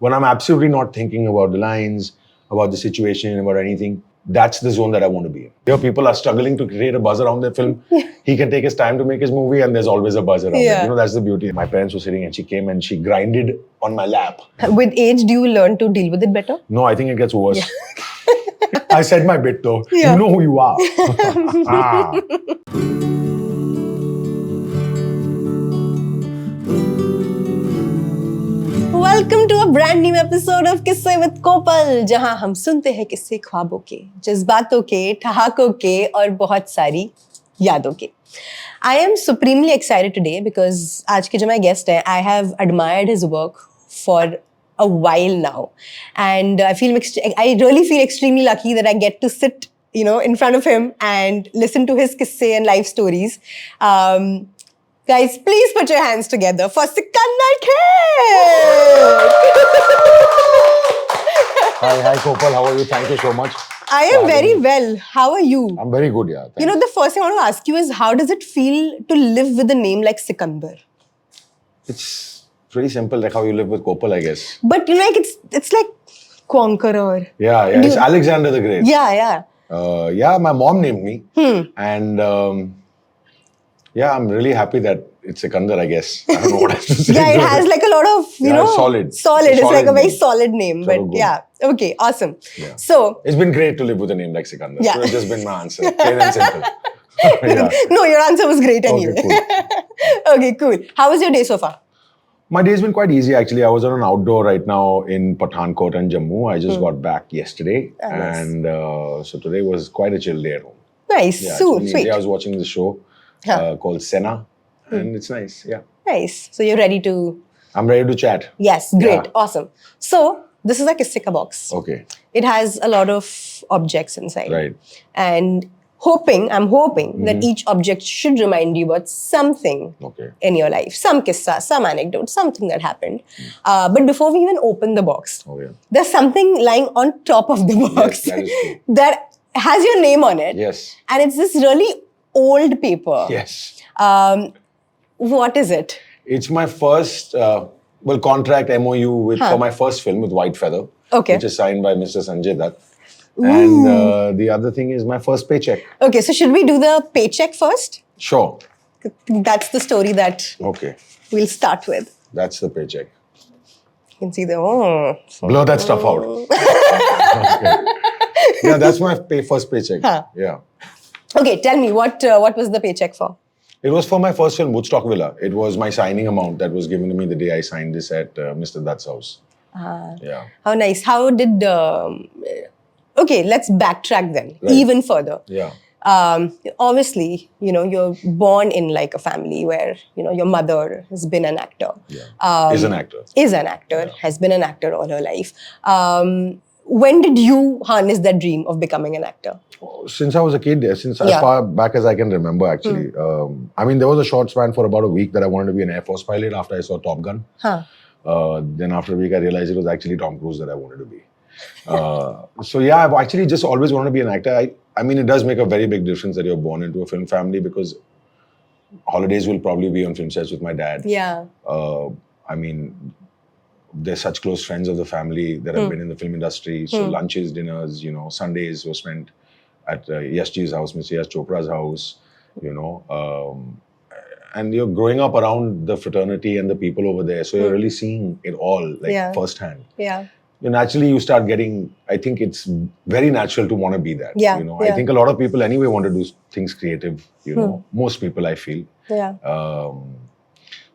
When I'm absolutely not thinking about the lines, about the situation, about anything, that's the zone that I want to be in. Here, people are struggling to create a buzz around their film. He can take his time to make his movie, and there's always a buzz around it. You know, that's the beauty. My parents were sitting, and she came and she grinded on my lap. With age, do you learn to deal with it better? No, I think it gets worse. I said my bit though. Yeah. You know who you are. Welcome to a brand new episode of Kisse with Kopal, जहां हम सुनते हैं किस्से ख्वाबों के, जज्बातों के, ठहाकों के और बहुत सारी यादों के. I am supremely excited today because आज के जो मेरे गेस्ट हैं, I have admired his work for a while now, and I really feel extremely lucky that I get to sit, in front of him and listen to his kisse and life stories. Guys, please put your hands together for Sikandar Kher. Hi, Kopal. How are you? Thank you so much. I am very well. How are you? I'm very good, yeah. Thanks. The first thing I want to ask you is, how does it feel to live with a name like Sikandar? It's pretty simple, like how you live with Kopal, I guess. But it's like Conqueror. Yeah. It's Alexander the Great. Yeah. My mom named me. And I'm really happy that it's Sikandar, I guess. I don't know what else to say. Yeah, it has like a lot of, solid. It's like a very name. solid name. So but good. yeah, okay, awesome. Yeah. So, it's been great to live with a name like Sikandar. Yeah. So it's just been my answer. Plain and simple. Yeah. No, your answer was great anyway. Okay, Okay, cool. How was your day so far? My day's been quite easy, actually. I was on an outdoor right now in Pathankot and Jammu. I just got back yesterday. Nice. And so today was quite a chill day at home. Nice, Yeah, sweet. I was watching the show called Sena. And it's nice, yeah. Nice. So you're ready to... I'm ready to chat. Yes, great, Yeah. awesome. So, this is a Kissika box. Okay, It has a lot of objects inside. right. And I'm hoping that each object should remind you about something Okay. in your life. Some kissa, some anecdote, something that happened. But before we even open the box, Oh, yeah. there's something lying on top of the box that is true. that has your name on it. Yes. And it's this really old paper. Yes. What is it? It's my first, contract MOU for my first film with White Feather. Okay. Which is signed by Mr. Sanjay Dutt. And the other thing is my first paycheck. Okay, so should we do the paycheck first? Sure. That's the story that Okay. we'll start with. That's the paycheck. You can see the... Blur that stuff out. Okay. Yeah, that's my first paycheck. Huh. Yeah. Okay, tell me, what was the paycheck for? It was for my first film, Woodstock Villa. It was my signing amount that was given to me the day I signed this at Mr. Dutt's house. Yeah. How nice. How did... okay, let's backtrack then, Right. even further. Yeah. Obviously, you're born in like a family where, your mother has been an actor. Yeah. Is an actor. Has been an actor all her life. When did you harness that dream of becoming an actor? Since I was a kid, since as far back as I can remember, actually. There was a short span for about a week that I wanted to be an Air Force pilot after I saw Top Gun. Then after a week, I realized it was actually Tom Cruise that I wanted to be. I've actually just always wanted to be an actor. It does make a very big difference that you're born into a film family, because holidays will probably be on film sets with my dad. Yeah. They're such close friends of the family that have been in the film industry. So lunches, dinners, Sundays were spent at Yash Ji's house, Mr. Yash Chopra's house, and you're growing up around the fraternity and the people over there. So you're really seeing it all firsthand. Yeah. Naturally, you start getting, I think it's very natural to want to be that. Yeah, I think a lot of people anyway want to do things creative, most people, I feel. Yeah.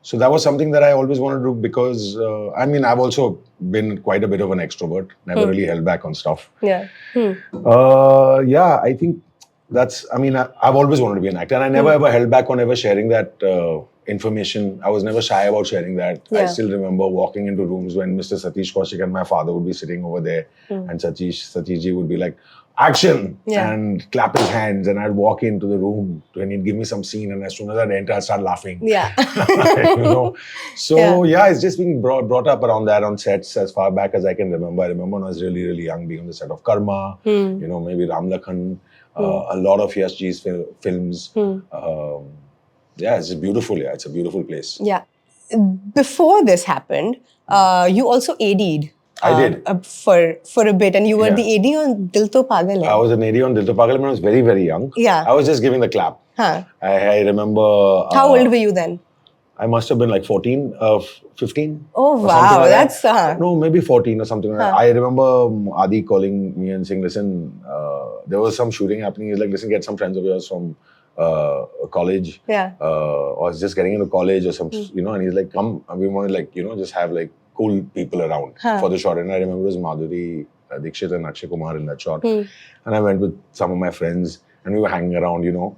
So that was something that I always wanted to do, because, I've also been quite a bit of an extrovert, never really held back on stuff. Yeah. I think that's, I've always wanted to be an actor, and I never ever held back on ever sharing that information. I was never shy about sharing that. Yeah. I still remember walking into rooms when Mr. Satish Kaushik and my father would be sitting over there, and Satishji would be like, action, and clap his hands, and I'd walk into the room and he'd give me some scene, and as soon as I'd enter, I'd start laughing. Yeah. It's just been brought up around that on sets as far back as I can remember. I remember when I was really, really young being on the set of Karma, maybe Ram Lakhan, a lot of Yash Ji's films. It's beautiful. Yeah, it's a beautiful place. Yeah. before this happened, you also AD'd. I did. For a bit, and you were Yeah. the AD on Dil To Pagal Hai. I was an AD on Dil To Pagal when I was very, very young. Yeah. I was just giving the clap. Huh. I remember... How old were you then? I must have been like 14, 15. Oh, or wow. something like That's... that. No, maybe 14 or something like that. I remember Adi calling me and saying, listen, there was some shooting happening. He's like, listen, get some friends of yours from college. Yeah. Or just getting into college or some, you know, and he's like, come, we want to like, you know, just have like cool people around for the shot. And I remember it was Madhuri Dixit and Akshay Kumar in that shot. And I went with some of my friends and we were hanging around, you know,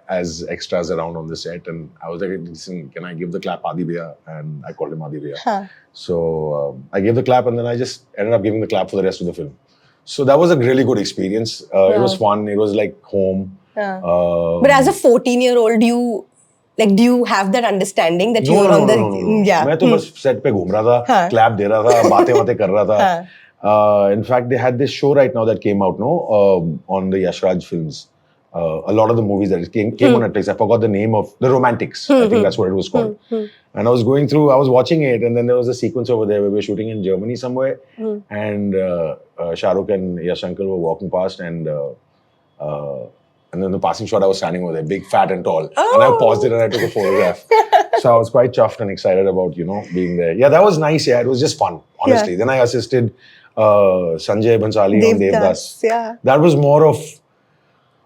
as extras around on the set. And I was like, listen, can I give the clap Adi Bhaiya? And I called him Adi Bhaiya. So I gave the clap and then I just ended up giving the clap for the rest of the film. So that was a really good experience. It was fun. It was like home. But as a 14-year-old, do you have that understanding that you were on the... No. Yeah. मैं तो बस set पे घूम रहा था, clap दे रहा था, बातें कर रहा था. In fact, they had this show right now that came out, on the Yash Raj films. A lot of the movies that came on Netflix. I forgot the name of The Romantics. I think that's what it was called. And I was I was watching it, and then there was a sequence over there where we were shooting in Germany somewhere, and Shah Rukh and Yash Uncle were walking past, and then the passing shot, I was standing over there, big, fat, and tall. Oh. And I paused it and I took a photograph. So I was quite chuffed and excited about, being there. Yeah, that was nice. Yeah, it was just fun, honestly. Yeah. Then I assisted Sanjay Bhansali on Devdas. Yeah. That was more of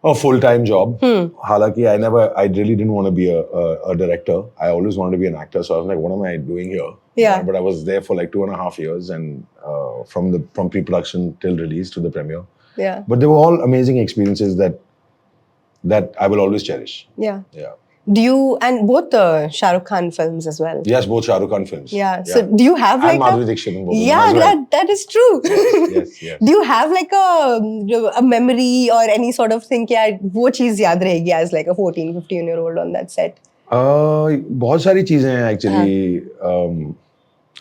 a full-time job. Halaki, I really didn't want to be a director. I always wanted to be an actor. So I was like, what am I doing here? Yeah. But I was there for like 2.5 years, and from pre-production till release to the premiere. Yeah. But they were all amazing experiences that I will always cherish. Yeah. Yeah. Do you, and both the Shah Rukh Khan films as well? Yes, both Shah Rukh Khan films. Yeah. So do you have like and Madhuri Dixit in both yeah, of them as well. that is true. Yes. Do you have like a memory or any sort of thing that wo cheez yaad rahegi as like a 14, 15-year-old on that set? बहुत सारी चीजें हैं actually.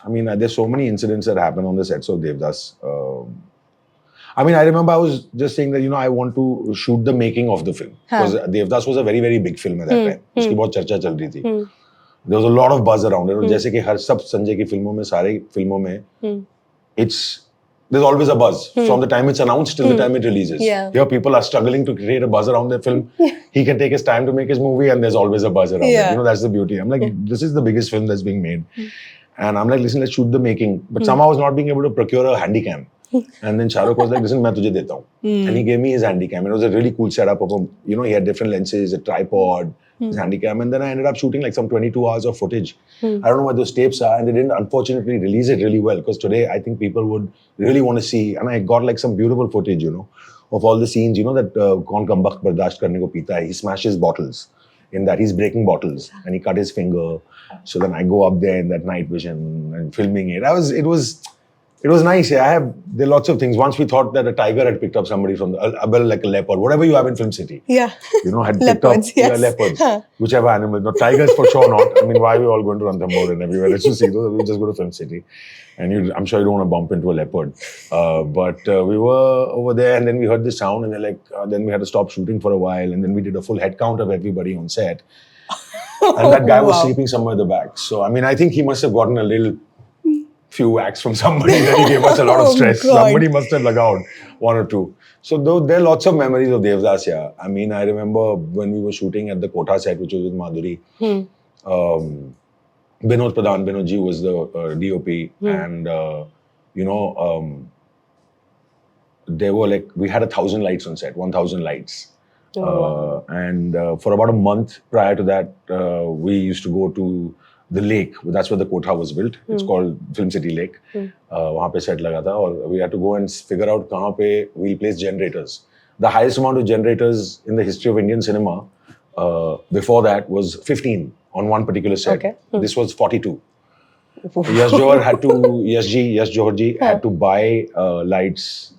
I mean, there's so many incidents that happen on the sets of Devdas. I mean, I remember I was just saying that, I want to shoot the making of the film. Because Devdas was a very, very big film at that time. उसकी बहुत चर्चा चल रही थी. There was a lot of buzz around it. जैसे कि हर सब संजय की फिल्मों में, सारे फिल्मों में, there's always a buzz from the time it's announced till the time it releases. Yeah. Here people are struggling to create a buzz around their film. He can take his time to make his movie and there's always a buzz around it. That's the beauty. I'm like, this is the biggest film that's being made. And I'm like, listen, let's shoot the making. But somehow I was not being able to procure a handycam. And then Shah Rukh was like, listen, मैं तुझे देता हूँ. And he gave me his handycam. And it was a really cool setup of he had different lenses, a tripod, his handycam. And then I ended up shooting like some 22 hours of footage. I don't know what those tapes are. And they didn't, unfortunately, release it really well. Because today, I think people would really want to see. And I got like some beautiful footage, of all the scenes, that Kaun Kam Bakht Bardasht Karne Ko Peeta Hai. He smashes bottles. In that, he's breaking bottles. And he cut his finger. So then I go up there in that night vision and filming it. It was nice. Yeah, there are lots of things. Once we thought that a tiger had picked up somebody from like a leopard, whatever you have in Film City. Yeah. Had leopards, picked up leopards, whichever animal. No, tigers for sure not. I mean, why are we all going to Ranthambore and everywhere? Let's just see those. We just go to Film City. And I'm sure you don't want to bump into a leopard. But we were over there and then we heard this sound and they're like, then we had to stop shooting for a while. And then we did a full head count of everybody on set. And that guy was sleeping somewhere at the back. So, I mean, I think he must have gotten a few whacks from somebody that he gave us a lot of stress. Somebody must have lagaud one or two. So there are lots of memories of Devdas, yeah. I mean, I remember when we were shooting at the Kota set, which was with Madhuri. Binod Pradhan, Binod Ji was the DOP. And, there were we had 1,000 lights on set, 1,000 lights. And for about a month prior to that, we used to go to the lake. That's where the Kota was built. It's called Film City Lake. वहाँ पे set लगा था और we had to go and figure out कहाँ पे we'll place generators. The highest amount of generators in the history of Indian cinema before that was 15 on one particular set. Okay. This was 42. Yash Johar ji had to buy lights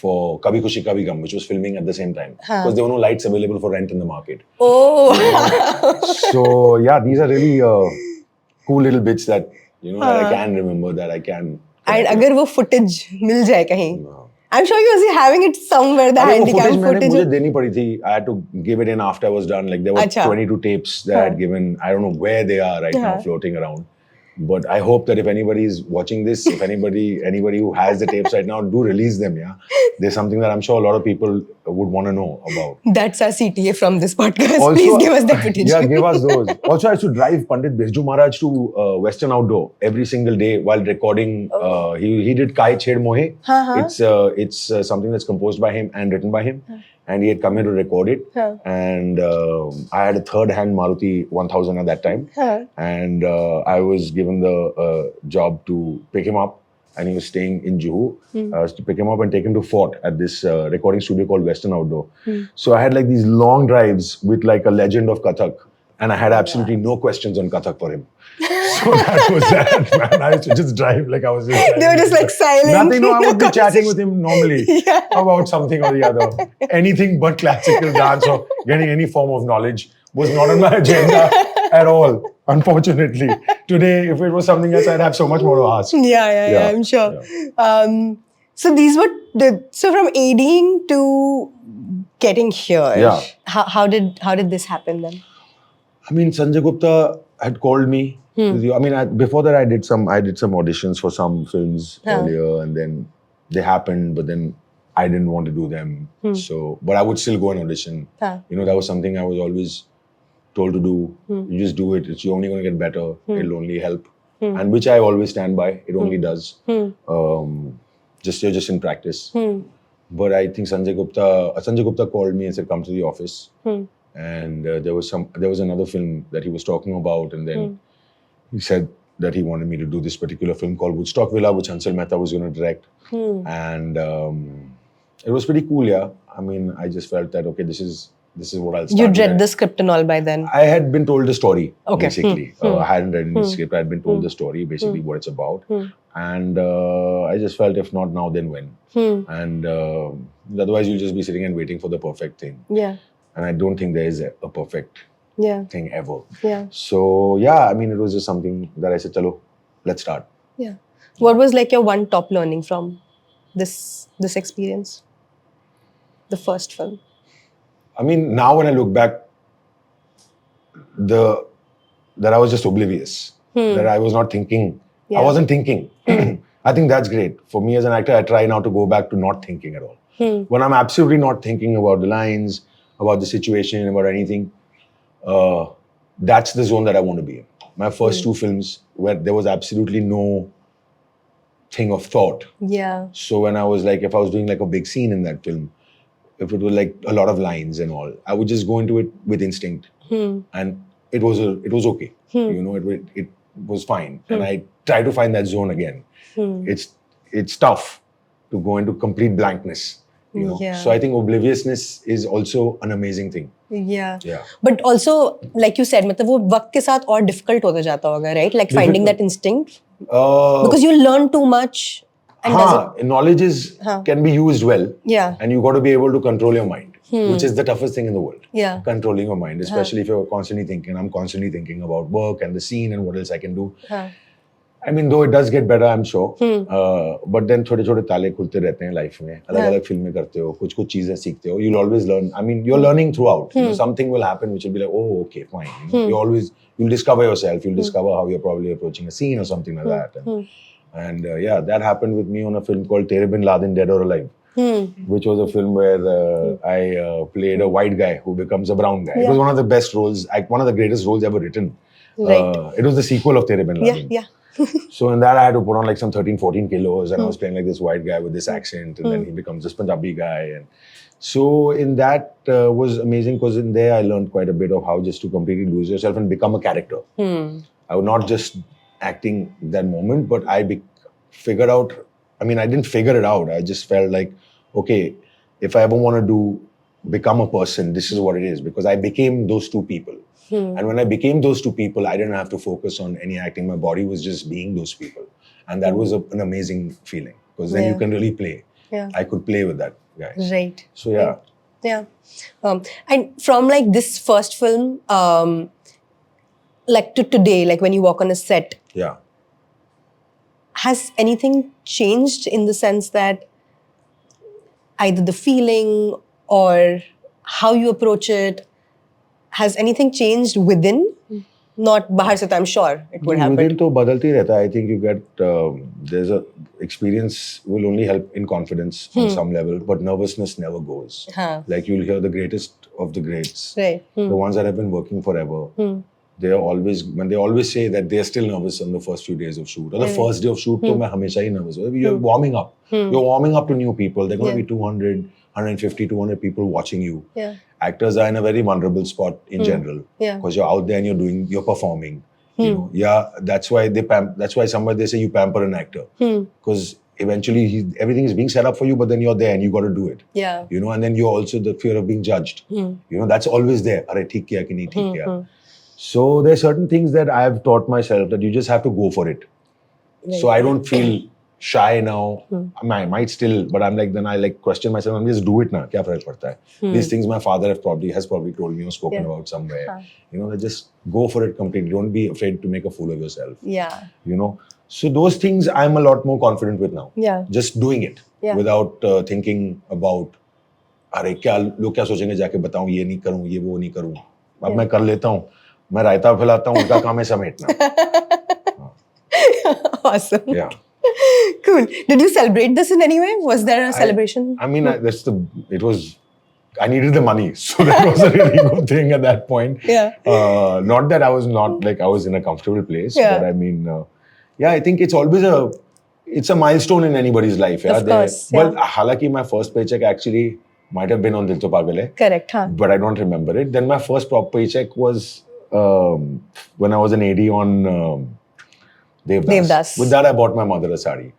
for Kabhi Khushi Kabhi Gum, which was filming at the same time. Because there were no lights available for rent in the market. Oh! So, yeah, these are really cool little bits that, that I can remember, that I can... And agar wo footage mil jaye kahin. I'm sure you were having it somewhere, the handicam footage. मुझे देनी पड़ी थी. I had to give it in after I was done. Like there were 22 tapes that I had given. I don't know where they are right now floating around. But I hope that if anybody is watching this, if anybody who has the tapes right now, do release them, yeah. There's something that I'm sure a lot of people would want to know about. That's our CTA from this podcast. Also, please give us that footage. Yeah, give us those. Also, I used to drive Pandit Birju Maharaj to Western Outdoor every single day while recording. He did Kai Ched Mohe. It's something that's composed by him and written by him. And he had come here to record it. And I had a third-hand Maruti 1000 at that time. And I was given the job to pick him up. And he was staying in Juhu. I was to pick him up and take him to Fort at this recording studio called Western Outdoor. So I had like these long drives with like a legend of Kathak. And I had absolutely no questions on Kathak for him. So that was that, man. I used to just drive like I was just... They were just like silent. Nothing, no, I would be chatting with him normally about something or the other. Anything but classical dance or getting any form of knowledge was not on my agenda at all, unfortunately. Today, if it was something else, I'd have so much more to ask. Yeah, I'm sure. Yeah. So these were... So from ADing to getting here, how did this happen then? I mean, Sanjay Gupta had called me. I mean, before that, I did some auditions for some films earlier, and then they happened, but then I didn't want to do them. So, but I would still go and audition. You know, that was something I was always told to do. You just do it. You're only going to get better. It'll only help, and which I always stand by. It only does. You're just in practice. But I think Sanjay Gupta called me and said, "Come to the office." And there was another film that he was talking about, and then he said that he wanted me to do this particular film called Woodstock Villa, which Hansal Mehta was going to direct. And it was pretty cool, yeah. I mean, I just felt that, okay, this is what I'll start. You'd read the script and all by then? I had been told the story, basically. I hadn't read any script. I had been told the story, basically what it's about. And I just felt, if not now, then when? And otherwise, you'll just be sitting and waiting for the perfect thing. Yeah. And I don't think there is a perfect thing ever. Yeah. So, yeah, I mean, it was just something that I said, chalo, let's start. Yeah. What was like your one top learning from this experience? The first film? I mean, now when I look back, that I was just oblivious. That I was not thinking. I wasn't thinking. I think that's great. For me as an actor, I try now to go back to not thinking at all. When I'm absolutely not thinking about the lines, about the situation, about anything, that's the zone that I want to be in. My first two films, where there was absolutely no thing of thought. Yeah. So when I was like, if I was doing like a big scene in that film, if it was like a lot of lines and all, I would just go into it with instinct, and it was okay. You know, it was fine, and I try to find that zone again. It's tough to go into complete blankness. You know? So I think obliviousness is also an amazing thing. Yeah. But also, like you said, मतलब वो वक्त के साथ और difficult होता जाता होगा, right? Like finding that instinct. Because you learn too much. And knowledge can be used well. Yeah. And you got to be able to control your mind, which is the toughest thing in the world. Yeah. Controlling your mind, especially if you're constantly thinking. I'm constantly thinking about work and the scene and what else I can do. I mean, though it does get better, I'm sure. But then छोटे-छोटे ताले खुलते रहते हैं life में. अलग-अलग फिल्में करते हो, कुछ-कुछ चीजें सीखते हो. You'll always learn. I mean, you're learning throughout. You know, something will happen which will be like, oh, okay, fine. You know, you'll discover yourself. You'll discover how you're probably approaching a scene or something like that. And yeah, that happened with me on a film called Tere Bin Laden, Dead or Alive, which was a film where I played a white guy who becomes a brown guy. It was one of the best roles, one of the greatest roles ever written. It was the sequel of Tere Bin Laden. So in that, I had to put on like some 13, 14 kilos, and I was playing like this white guy with this accent, and then he becomes this Punjabi guy. And so in that was amazing, because in there I learned quite a bit of how just to completely lose yourself and become a character. I was not just acting that moment, but I figured out, I mean, I didn't figure it out. I just felt like, okay, if I ever want to become a person, this is what it is, because I became those two people. And when I became those two people, I didn't have to focus on any acting. My body was just being those people. And that was an amazing feeling, because then you can really play. I could play with that guy. Right. So yeah. Yeah. And from like this first film, like to today, like when you walk on a set, has anything changed in the sense that either the feeling or how you approach it? Has anything changed within? Not bahar se, I'm sure it would have. Within तो बदलती रहता है. I think you get there's a experience will only help in confidence on some level, but nervousness never goes. Like you'll hear the greatest of the greats, right? The ones that have been working forever. They are always when they always say that they are still nervous on the first few days of shoot or the first day of shoot. तो मैं हमेशा ही nervous हूँ. You're warming up. You're warming up to new people. They're going to be 200, 150, 200 people watching you. Yeah. Actors are in a very vulnerable spot in general because you're out there and you're performing. You know, that's why that's why somewhere they say you pamper an actor because eventually everything is being set up for you, but then you're there and you got to do it. Yeah. You know, and then you're also the fear of being judged. You know, that's always there. Arey theek kiya ki nahi theek kiya. So there are certain things that I've taught myself that you just have to go for it. Right. So I don't feel shy now. I might still, but I'm like, then I like question myself. I'm just do it now. Kya farak padta hai? These things my father has probably told me or spoken about somewhere. You know, just go for it completely. Don't be afraid to make a fool of yourself. Yeah. You know, so those things I'm a lot more confident with now. Yeah. Just doing it without thinking about, अरे क्या लोग क्या सोचेंगे जाके बताऊं ये नहीं करूं ये वो नहीं करूं. अब मैं कर लेता हूं. मैं रायता फैलाता हूं. उनका काम है समेटना. Awesome. Yeah. Cool. Did you celebrate this in any way? Was there a celebration? I mean, I needed the money, so that was a really good thing at that point. Yeah. Not that I was not like I was in a comfortable place, Yeah. but I mean, I think it's always it's a milestone in anybody's life. Of course. Well, halaki my first paycheck actually might have been on Dil To Pagal Hai. Correct, huh? But I don't remember it. Then my first proper paycheck was when I was an AD on Devdas. With that, I bought my mother a sari.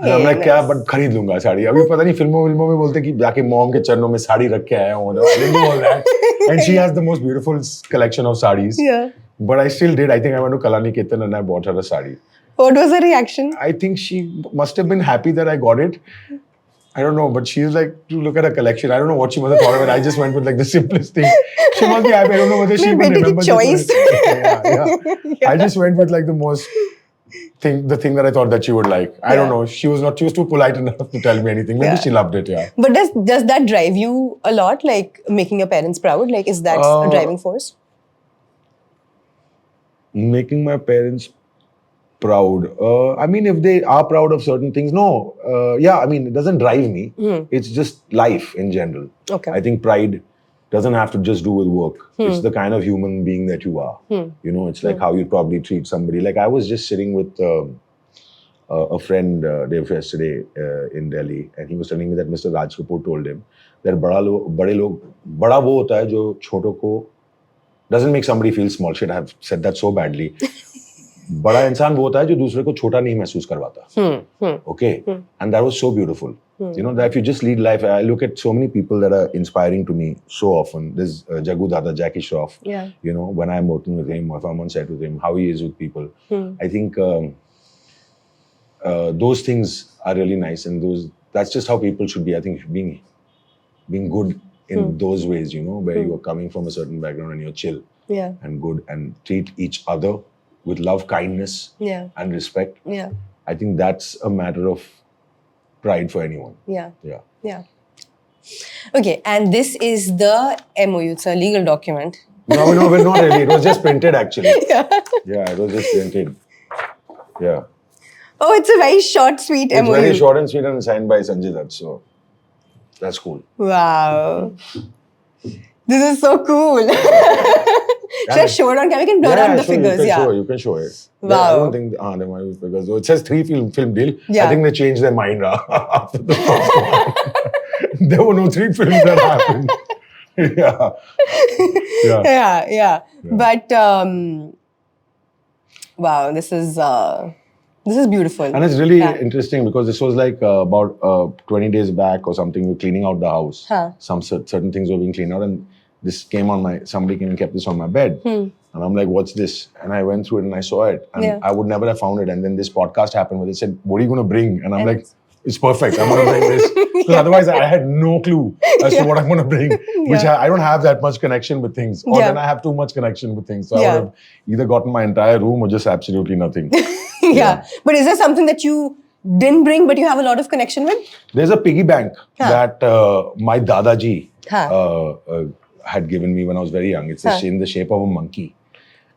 And I'm like, क्या but खरीद लूँगा साड़ी. अभी पता नहीं फिल्मों में बोलते कि जाके मॉम के चरणों में साड़ी रख के आया हूँ. I didn't do all that. And she has the most beautiful collection of sarees. Yeah. But I still did. I think I went to Kalani Ketan and I bought her a sari. What was her reaction? I think she must have been happy that I got it. I don't know, but she's like, to look at her collection. I don't know what she must have thought of it. I just went with like the simplest thing. She must be happy. I don't know whether she even remembers choice. Yeah. I just went with like the thing that I thought that she would like. I don't know. She was too polite enough to tell me anything. Maybe she loved it, yeah. But does that drive you a lot? Like making your parents proud? Like is that a driving force? Making my parents proud. I mean, if they are proud of certain things, no. I mean, it doesn't drive me. It's just life in general. Okay. I think pride doesn't have to just do with work. It's the kind of human being that you are. You know, it's like how you probably treat somebody. Like I was just sitting with a friend yesterday in Delhi, and he was telling me that Mr. Raj Kapoor told him that बड़ा वो होता है जो छोटों को doesn't make somebody feel small. Shit, I have said that so badly. बड़ा इंसान वो होता है जो दूसरे को छोटा नहीं महसूस करवाता. Okay, and that was so beautiful. You know, that if you just lead life, I look at so many people that are inspiring to me so often. There's Jagu Dada, Jackie Shroff. Yeah. You know, when I'm working with him, or if I'm on set with him, how he is with people. I think those things are really nice, and that's just how people should be. I think being good in those ways, you know, where you are coming from a certain background and you're chill and good and treat each other with love, kindness, and respect. Yeah. I think that's a matter of pride for anyone. Yeah. Okay, and this is the MOU. It's a legal document. No, well, not really. It was just printed, actually. Yeah, it was just printed. Yeah. Oh, it's a very short, sweet MOU. It's very short and sweet and signed by Sanjay Dutt, so that's cool. Wow. This is so cool. Should I show it on camera? We can blur out the figures. You can show it. Wow. I don't think there might be figures. It says 3 film deal. I think they changed their mind after the first one. There were no 3 films that happened. Yeah. But wow, this is beautiful. And it's really interesting because this was like about 20 days back or something. We were cleaning out the house. Some certain things were being cleaned out, and this somebody came and kept this on my bed. And I'm like, what's this? And I went through it and I saw it. And I would never have found it. And then this podcast happened where they said, what are you going to bring? And I'm like, it's perfect. I'm going to bring this. Because otherwise I had no clue as to what I'm going to bring. Which I don't have that much connection with things. Or then I have too much connection with things. So I would have either gotten my entire room or just absolutely nothing. But is there something that you didn't bring, but you have a lot of connection with? There's a piggy bank that my Dadaji Huh. had given me when I was very young. It's in the shape of a monkey.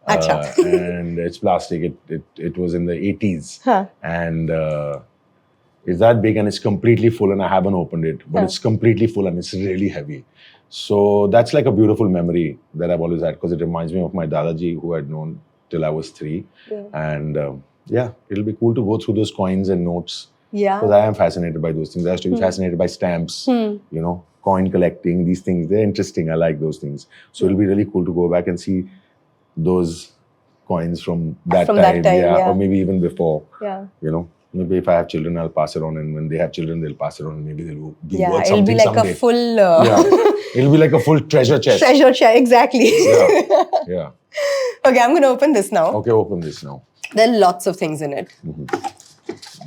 And it's plastic. It was in the 80s. Huh. And it's that big and it's completely full, and I haven't opened it, but it's completely full and it's really heavy. So that's like a beautiful memory that I've always had, because it reminds me of my Dadaji, who I'd known till I was 3. Yeah. And it'll be cool to go through those coins and notes. Yeah. Because I am fascinated by those things. I used to be fascinated by stamps, you know, coin collecting, these things. They're interesting. I like those things. So it'll be really cool to go back and see those coins from that time. Yeah. Or maybe even before. Yeah. You know, maybe if I have children, I'll pass it on. And when they have children, they'll pass it on. And maybe they'll be worth it'll something be like someday. a full... It'll be like a full treasure chest. Treasure chest, exactly. Yeah. Okay, I'm going to open this now. Okay, open this now. There are lots of things in it.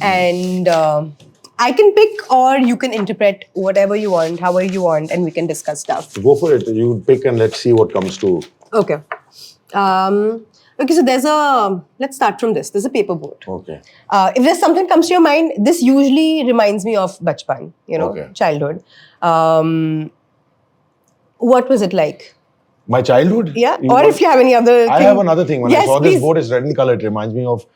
And I can pick, or you can interpret whatever you want, however you want, and we can discuss stuff. Go for it. You pick and let's see what comes to. Okay. Okay, so there's a... Let's start from this. There's a paper boat. Okay. If there's something comes to your mind, this usually reminds me of bachpan, you know, childhood. What was it like? My childhood? Yeah. Or if you have any other I have another thing. When I saw please. this boat, it's red in color. It reminds me of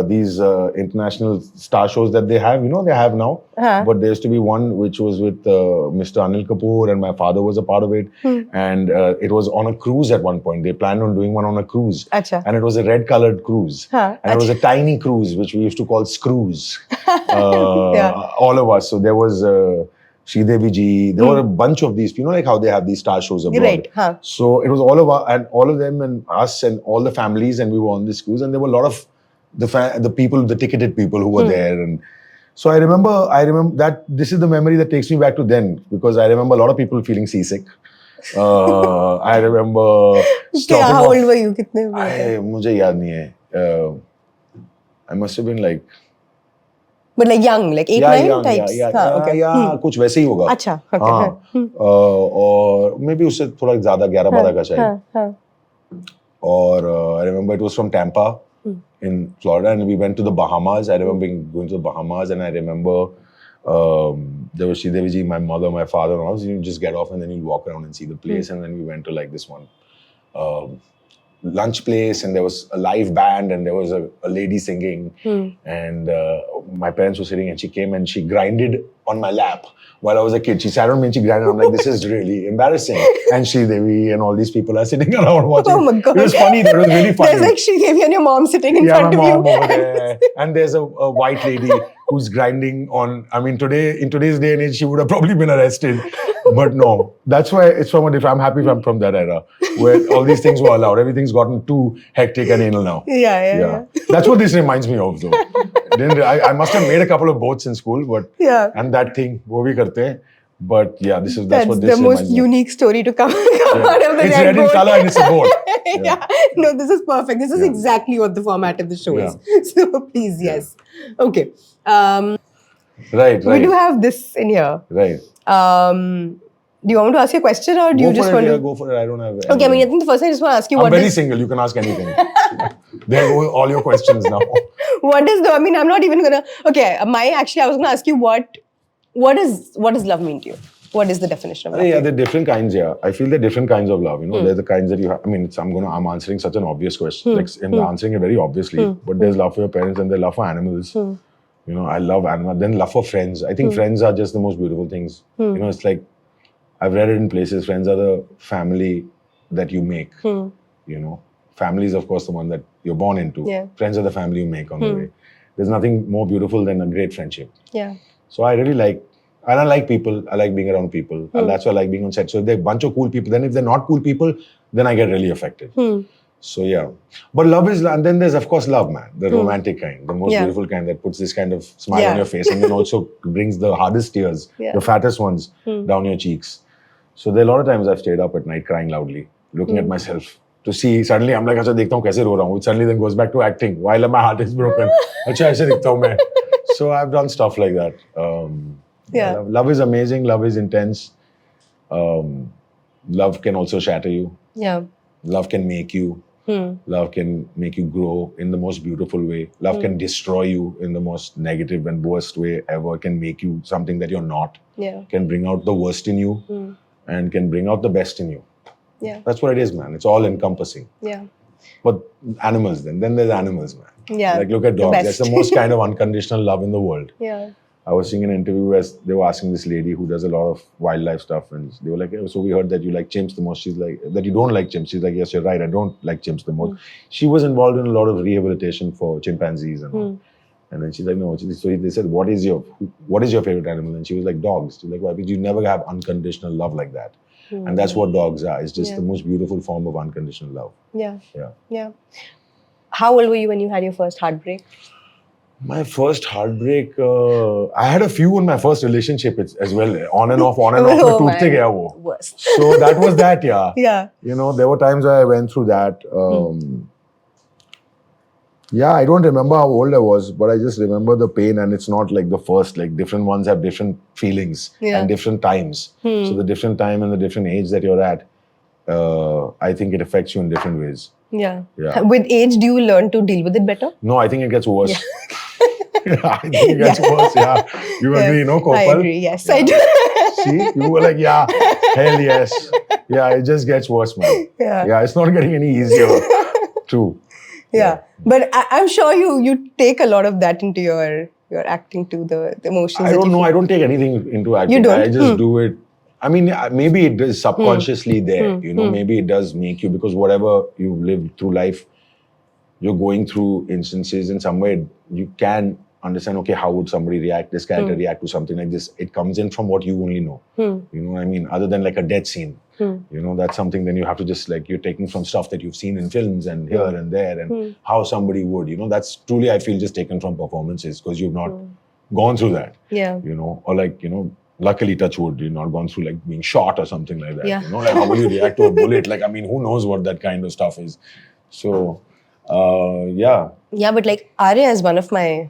these international star shows that they have. You know, they have now. But there used to be one which was with Mr. Anil Kapoor, and my father was a part of it. And it was on a cruise at one point. They planned on doing one on a cruise. Achha. And it was a red-colored cruise. And it was a tiny cruise, which we used to call screws. All of us. So there was... Sridevi ji, there were a bunch of these, you know, like how they have these star shows abroad. Right. So it was all of us, and all of them and us and all the families, and we were on this cruise, and there were a lot of the people, the ticketed people who were there. And so I remember that this is the memory that takes me back to then, because I remember a lot of people feeling seasick. I remember how old were you? मुझे याद नहीं है. I must have been like... But like young, like 8-9 types? Yeah, कुछ वैसे ही होगा. अच्छा, okay. और maybe उससे थोड़ा ज़्यादा 11-12 का शायद. और I remember it was from Tampa in Florida, and we went to the Bahamas. I remember going to the Bahamas, and I remember there was Sridevi ji, my mother, my father, and all. So you just get off and then you walk around and see the place. And then we went to like this one lunch place, and there was a live band, and there was a lady singing, and my parents were sitting, and she came and she grinded on my lap while I was a kid. She sat on me and she grinded. I'm like, this is really embarrassing. And Sridevi and all these people are sitting around watching. Oh my God. It was funny. That was really funny. There's like Sridevi and your mom sitting in front of you. Yeah, my mom over there. And there's a white lady who's grinding on, I mean, in today's day and age, she would have probably been arrested. But no, that's why it's from a different... I'm happy from that era where all these things were allowed. Everything's gotten too hectic and anal now. Yeah. That's what this reminds me of, though. I must have made a couple of boats in school, but and that thing, wo bhi karte hain. But yeah, that's what this reminds me. That's the most unique story to come out of the It's red in color and it's a boat. No, this is perfect. This is exactly what the format of the show is. So please, yes. Okay. Right. We do have this in here. Right. Do you want me to ask you a question, or do you just want to... Go for it. I don't have... Okay, I mean, I think the first thing I just want to ask you... I'm very single. You can ask anything. There go all your questions now. What is the... I mean, I'm not even going to... Okay, I was going to ask you what does love mean to you? What is the definition of love? Yeah, there are different kinds, I feel there are different kinds of love, you know. There's the kinds that you have... I mean, I'm answering such an obvious question. Like, I'm answering it very obviously. But there's love for your parents and there's love for animals. You know, I love animals. Then love for friends. I think friends are just the most beautiful things. You know, it's like... I've read it in places. Friends are the family that you make. You know, family is of course the one that you're born into. Friends are the family you make on the way. There's nothing more beautiful than a great friendship. Yeah. So I really like, and I like people. I like being around people. And that's why I like being on set. So if there are a bunch of cool people, then if they're not cool people, then I get really affected. So yeah, but love is, and then there's of course love, man, the romantic kind, the most beautiful kind that puts this kind of smile on your face, and then also brings the hardest tears, the fattest ones, down your cheeks. So there are a lot of times I've stayed up at night crying loudly, looking at myself to see. Suddenly I'm like, "Acha, dekhta hu kaise ro raha hu." It suddenly then goes back to acting. While my heart is broken, acha aise dikhta hu main. So I've done stuff like that. Love is amazing. Love is intense. Love can also shatter you. Love can make you. Love can make you grow in the most beautiful way. Love can destroy you in the most negative and worst way ever. Can make you something that you're not. Yeah. Can bring out the worst in you and can bring out the best in you. Yeah. That's what it is, man. It's all encompassing. Yeah. But animals then there's animals, man. Yeah. Like look at dogs. best. That's the most kind of unconditional love in the world. Yeah. I was seeing an interview where they were asking this lady who does a lot of wildlife stuff, and they were like, "So we heard that you like chimps the most." She's like, "That you don't like chimps." She's like, "Yes, you're right. I don't like chimps the most." She was involved in a lot of rehabilitation for chimpanzees and all. And then she's like, "No." So they said, "What is your favorite animal?" And she was like, "Dogs." She's like, "Why? Because you never have unconditional love like that." And that's what dogs are. It's just the most beautiful form of unconditional love. Yeah. Yeah. Yeah. How old were you when you had your first heartbreak? My first heartbreak, I had a few in my first relationship as well. On and off. Oh, टूटते गया वो. Worst. So that was that, yeah. Yeah. You know, there were times where I went through that. Yeah, I don't remember how old I was, but I just remember the pain, and it's not like the first. Like different ones have different feelings and different times. So the different time and the different age that you're at, I think it affects you in different ways. Yeah. Yeah. With age, do you learn to deal with it better? No, I think it gets worse. I think it gets worse, yeah. You agree, no, Kopal? I agree, yes, I do. See, you were like, yeah, hell yes. Yeah, it just gets worse, man. Yeah. It's not getting any easier. True. Yeah. But I'm sure you take a lot of that into your acting too, the emotions. I don't know. I don't take anything into acting. You don't? I just do it. I mean, maybe it is subconsciously there. You know, maybe it does make you, because whatever you've lived through life, you're going through instances in some way you can understand, okay, how would somebody react, this character react to something like this? It comes in from what you only know. You know what I mean? Other than like a death scene. You know, that's something then you have to just like, you're taking from stuff that you've seen in films and here and there and how somebody would, you know, that's truly, I feel, just taken from performances because you've not gone through that. Yeah. You know, or like, you know, luckily, touch wood, you've not gone through like being shot or something like that. Yeah. You know, like how will you react to a bullet? Like, I mean, who knows what that kind of stuff is? So, yeah. Yeah, but like Arya is one of my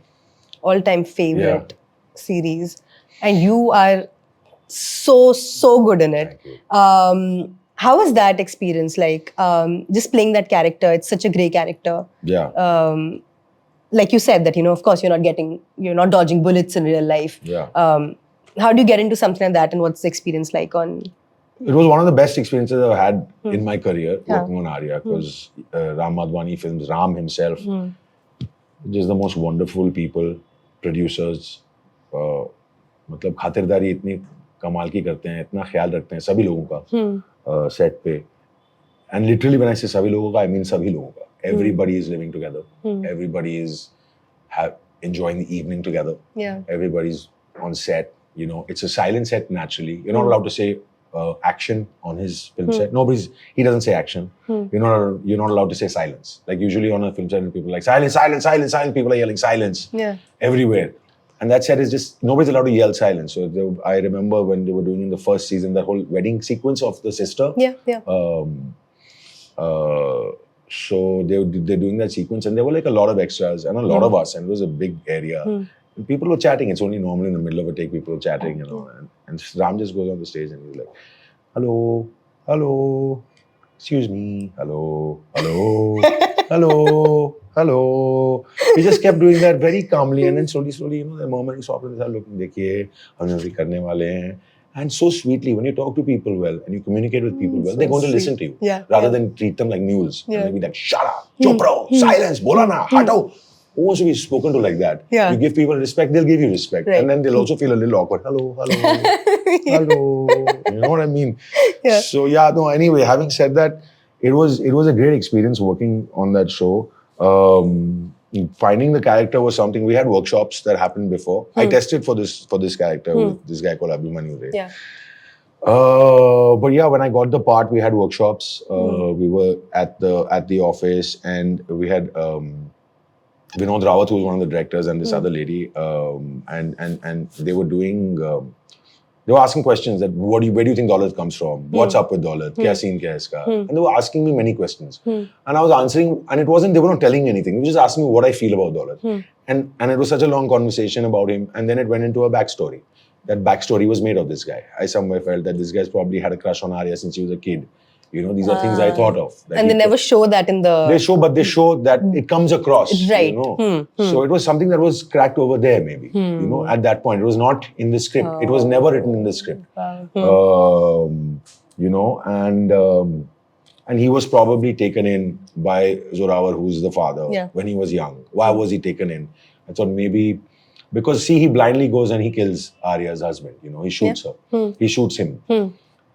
all-time favorite series, and you are so good in it. How was that experience like? Just playing that character, it's such a great character. Yeah. Like you said that, you know, of course you're not dodging bullets in real life. Yeah. How do you get into something like that, and what's the experience like on? It was one of the best experiences I've had in my career working on Arya, because Ram Madhwani Films, Ram himself, just the most wonderful people, producers. मतलब खातिरदारी इतनी कमाल की करते हैं, इतना ख्याल रखते हैं सभी लोगों का सेट पे. And literally when I say सभी लोगों का, I mean सभी लोगों का. Everybody is living together. Everybody is enjoying the evening together. Yeah. Everybody's on set. You know, it's a silent set naturally. You're not allowed to say action on his film set. He doesn't say action. You're not allowed to say silence. Like usually on a film set, people are like silence, silence, silence, silence. People are yelling silence everywhere. And that set is just, nobody's allowed to yell silence. So I remember when they were doing in the first season, that whole wedding sequence of the sister. Yeah. So they're doing that sequence, and there were like a lot of extras and a lot of us, and it was a big area. And people were chatting. It's only normal in the middle of a take, people were chatting, you know. And Ram just goes on the stage and he's like, hello, hello, excuse me, hello, hello, hello, hello. He just kept doing that very calmly, and then slowly, you know, the moment he softened, he started looking, देखिए, हम अभी करने वाले हैं. And so sweetly, when you talk to people well and you communicate with people well, they're going to listen to you rather than treat them like mules. And they'll be like, shut up, chup raho, silence, bola na, hato. Who wants to be spoken to like that? Yeah. You give people respect, they'll give you respect. Right. And then they'll also feel a little awkward. Hello, hello. You know what I mean? Yeah. So anyway, having said that, it was a great experience working on that show. Finding the character was something. We had workshops that happened before. I tested for this character with this guy called Abhimanyu Ray. Yeah. But yeah, when I got the part, we had workshops. We were at the office, and we had Vinod Rawat, who was one of the directors, and this other lady, and they were doing. They were asking questions that where do you think Daulat comes from? What's up with Daulat? Kya scene kya hai iska? And they were asking me many questions. And I was answering, and they were not telling me anything. They were just asking me what I feel about Daulat. And it was such a long conversation about him. And then it went into a backstory. That backstory was made of this guy. I somewhere felt that this guy's probably had a crush on Arya since he was a kid. these are things I thought of. And they never show that in the... They show, but they show that it comes across, right. So it was something that was cracked over there, maybe, at that point. It was not in the script. It was never written in the script. And he was probably taken in by Zorawar, who's the father, when he was young. Why was he taken in? I thought maybe... Because, see, he blindly goes and he kills Arya's husband. He shoots her. He shoots him.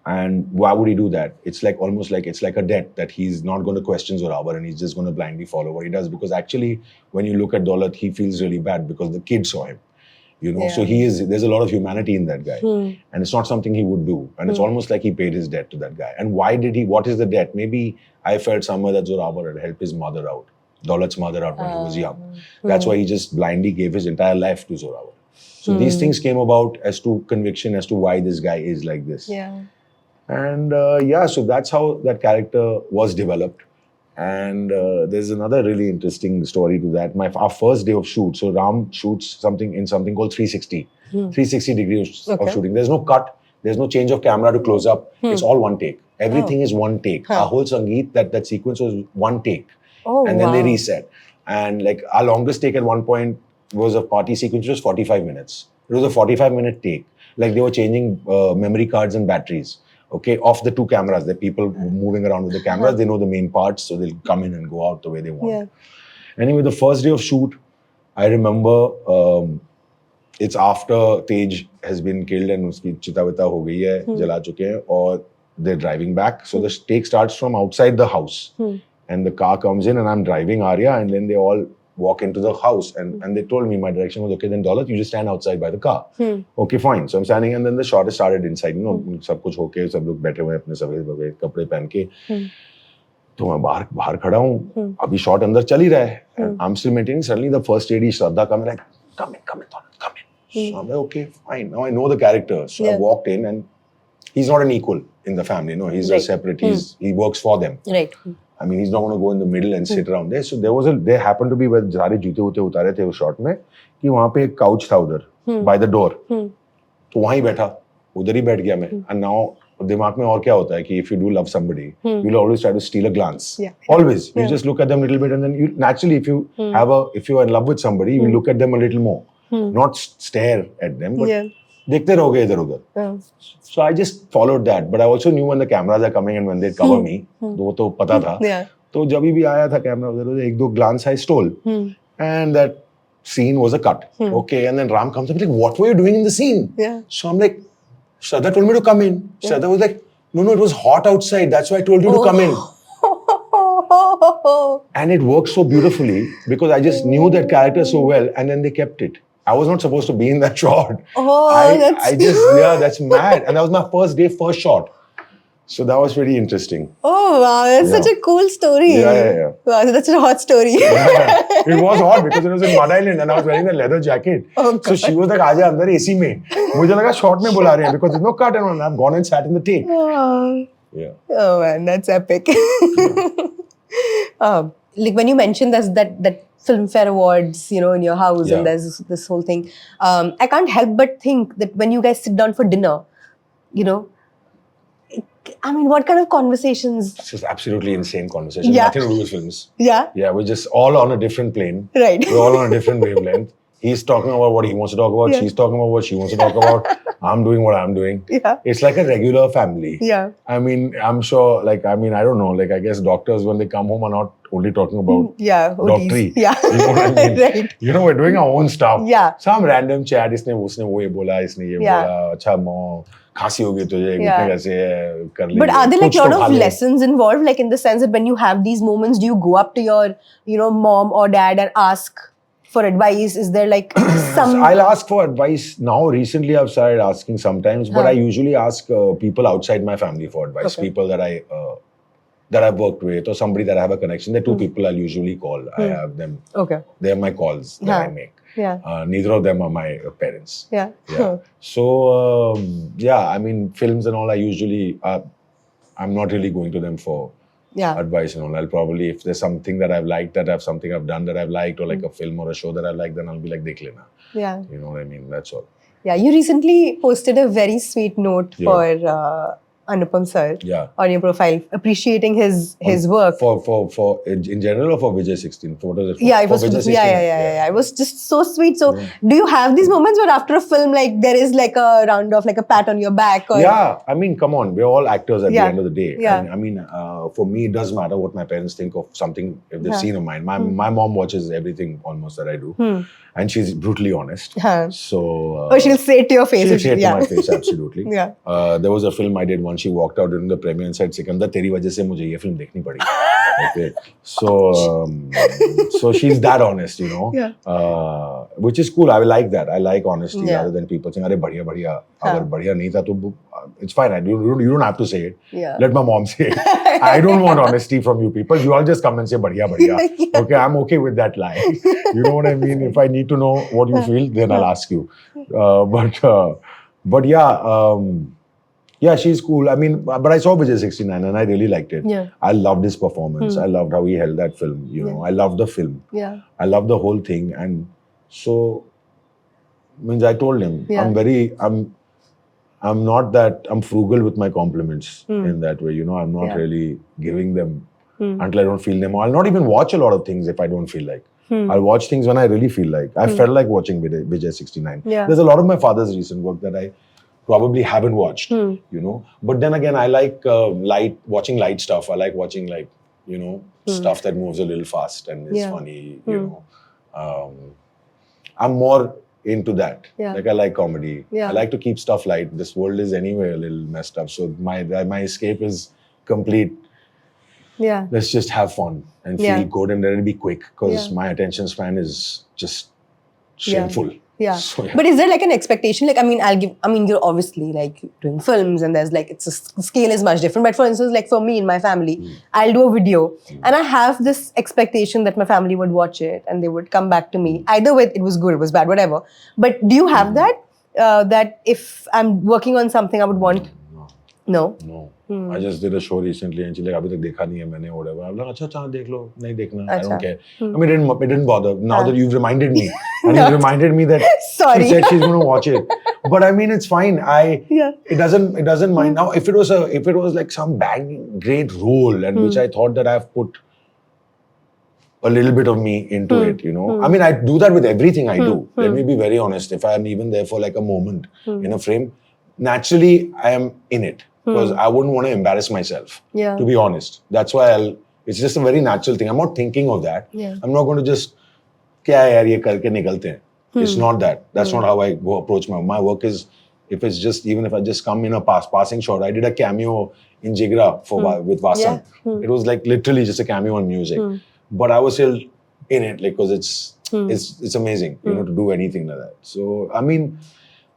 And why would he do that? It's like almost like it's like a debt that he's not going to question Zorawar and he's just going to blindly follow what he does. Because actually, when you look at Daulat, he feels really bad because the kid saw him. So there's a lot of humanity in that guy. And it's not something he would do. And it's almost like he paid his debt to that guy. And what is the debt? Maybe I felt somewhere that Zorawar had helped his mother out. Daulat's mother out when he was young. That's why he just blindly gave his entire life to Zorawar. So these things came about as to conviction as to why this guy is like this. And so that's how that character was developed. And there's another really interesting story to that. Our first day of shoot, so Ram shoots something called 360. 360 degrees of shooting. There's no cut. There's no change of camera to close up. It's all one take. Everything is one take. Our whole Sangeet, that sequence was one take. And then they reset. And like our longest take at one point was a party sequence, which was 45 minutes. It was a 45-minute take. Like they were changing memory cards and batteries. Okay, off the two cameras. The people moving around with the cameras, they know the main parts, so they'll come in and go out the way they want. Anyway, the first day of shoot, I remember it's after Tej has been killed and uski chita vita ho gayi hai, jala chuke hain, or they're driving back. So the take starts from outside the house. And the car comes in and I'm driving Arya, and then they all walk into the house and they told me my direction was, okay, then Daulat, you just stand outside by the car. Okay, fine. So I'm standing and then the shot is started inside. सब कुछ होके सब लोग बैठे हुए अपने सफेद कपड़े पहन के तो मैं बाहर खड़ा हूँ अभी शॉट अंदर चल ही रहा है and I'm still maintaining. Suddenly the first lady Shraddha come like come in Daulat, come in. So I'm like, okay, fine. Now I know the character. So I walked in and he's not an equal in the family. No, he's a separate. He works for them. Right. I mean, he's not going to go in the middle and sit around there. So there happened to be where सारे जूते वूते उतारे थे उस shot में कि वहाँ पे एक couch था उधर by the door. तो वहाँ ही बैठा, उधर ही बैठ गया मैं. And now दिमाग में और क्या होता है कि if you do love somebody, you'll always try to steal a glance. Always. You just look at them a little bit and then you naturally if you are in love with somebody, you look at them a little more. Not stare at them, but देखते रहोगे इधर उधर. So I just followed that, but I also knew when the cameras are coming and when they cover me, वो तो पता था. तो जब भी आया था कैमरा उधर एक दो glance I stole, and that scene was a cut. Okay, and then Ram comes up like, what were you doing in the scene? So I'm like, Shraddha told me to come in. Shraddha was like, no, it was hot outside. That's why I told you to come in. And it worked so beautifully because I just knew that character so well, and then they kept it. I was not supposed to be in that shot. That's mad. And that was my first day, first shot. So that was pretty interesting. Oh, wow. That's such a cool story. Yeah. Wow, that's a hot story. It was hot because it was in Mud Island and I was wearing a leather jacket. So she was like, आजा अंदर AC में. मुझे लगा shot में बुला रहे हैं because there's no cut and all. I've gone and sat in the take. Yeah. Oh man, that's epic. Like when you mentioned that Filmfare Awards, in your house and there's this whole thing. I can't help but think that when you guys sit down for dinner, I mean, what kind of conversations? It's just absolutely insane conversation. Nothing to do with films. Yeah? Yeah, we're just all on a different plane. Right. We're all on a different wavelength. He's talking about what he wants to talk about. She's talking about what she wants to talk about. I'm doing what I'm doing. Yeah. It's like a regular family. Yeah. I mean, I'm sure, I don't know, I guess doctors, when they come home, are not only talking about doctory. Yeah. You know what I mean? Right. We're doing our own stuff. Yeah. Some random chat, इसने वो ये बोला, इसने ये बोला, अच्छा मो, खांसी होगी तुझे, घुटने कैसे कर लेंगे. But are there a lot of lessons involved, in the sense that when you have these moments, do you go up to your, mom or dad and ask for advice? Is there some... I'll ask for advice now. Recently, I've started asking sometimes, but I usually ask people outside my family for advice. Okay. People that I've worked with or somebody that I have a connection. There are two people I'll usually call. I have them. Okay. They're my calls that I make. Yeah. Neither of them are my parents. Yeah. So, I mean, films and all, I usually, I'm not really going to them for advice and all. I'll probably, if there's something that I've liked, something I've done that I've liked, or a film or a show that I've liked, then I'll be like, dekh lena. Yeah. You know what I mean? That's all. Yeah, you recently posted a very sweet note for Anupam sir Yeah. on your profile, appreciating his work. For in general or for Vijay 16? For what was it for? Yeah, it was for Vijay 16. yeah. It was just so sweet. So, do you have these moments where after a film, like there is like a round of like a pat on your back? Or Yeah, I mean, come on, we're all actors at the end of the day. Yeah. And I mean, for me, it does matter what my parents think of something if they've seen of mine. My mom watches everything almost that I do, and she's brutally honest. So, she'll say it to your face. She'll say it to my face, absolutely. Yeah. There was a film I did once. She walked out during the premiere and said, "Sikandar, तेरी वजह से मुझे ये film देखनी पड़ी." Okay, so she's that honest, you know. Which is cool. I like that. I like honesty rather than people saying, "अरे बढ़िया बढ़िया." अगर बढ़िया नहीं था तो it's fine. You don't have to say it. Let my mom say it. I don't want honesty from you people. You all just come and say बढ़िया बढ़िया. Okay, I'm okay with that lie. You know what I mean? If I need to know what you feel, then I'll ask you. But yeah. Yeah, she's cool. I mean, but I saw Vijay 69 and I really liked it. Yeah. I loved his performance. I loved how he held that film. You know, I loved the film. Yeah. I loved the whole thing. And so, means I told him, I'm not that, I'm frugal with my compliments in that way. You know, I'm not really giving them until I don't feel them. I'll not even watch a lot of things if I don't feel like. I'll watch things when I really feel like. I felt like watching Vijay 69. Yeah. There's a lot of my father's recent work that I probably haven't watched, you know. But then again, I like watching light stuff. I like watching stuff that moves a little fast and is funny, you know. I'm more into that. Yeah. Like I like comedy. Yeah. I like to keep stuff light. This world is anyway a little messed up. So my escape is complete. Yeah. Let's just have fun and feel good and let it be quick because my attention span is just shameful. Yeah. So, But is there like an expectation? Like, I mean, you're obviously like doing films and there's like, the scale is much different. But for instance, like for me in my family, I'll do a video and I have this expectation that my family would watch it and they would come back to me. Either way, it was good, it was bad, whatever. But do you have that? That if I'm working on something, I would want... No? No. I just did a show recently and she's like, अभी तक देखा नहीं है मैंने, whatever. I'm like, अच्छा देख लो, नहीं देखना. I don't care. I mean, it didn't bother. Now that you've reminded me, and you reminded me that Sorry. she said she's going to watch it. But I mean, it's fine. It doesn't mind. Now, if it was like some great role and which I thought that I've put a little bit of me into it, you know. I mean, I do that with everything I do. Let me be very honest. If I'm even there for like a moment in a frame, naturally I am in it. Because I wouldn't want to embarrass myself, to be honest. That's why it's just a very natural thing. I'm not thinking of that. I'm not going to just, kya hai yaar, ye karke nikalte hain. It's not that. That's not how I go approach my work is, if I just come in a passing shot. I did a cameo in Jigra with Vasan. It was like literally just a cameo on music. But I was still in it, like, because it's amazing, you know, to do anything like that. So, I mean...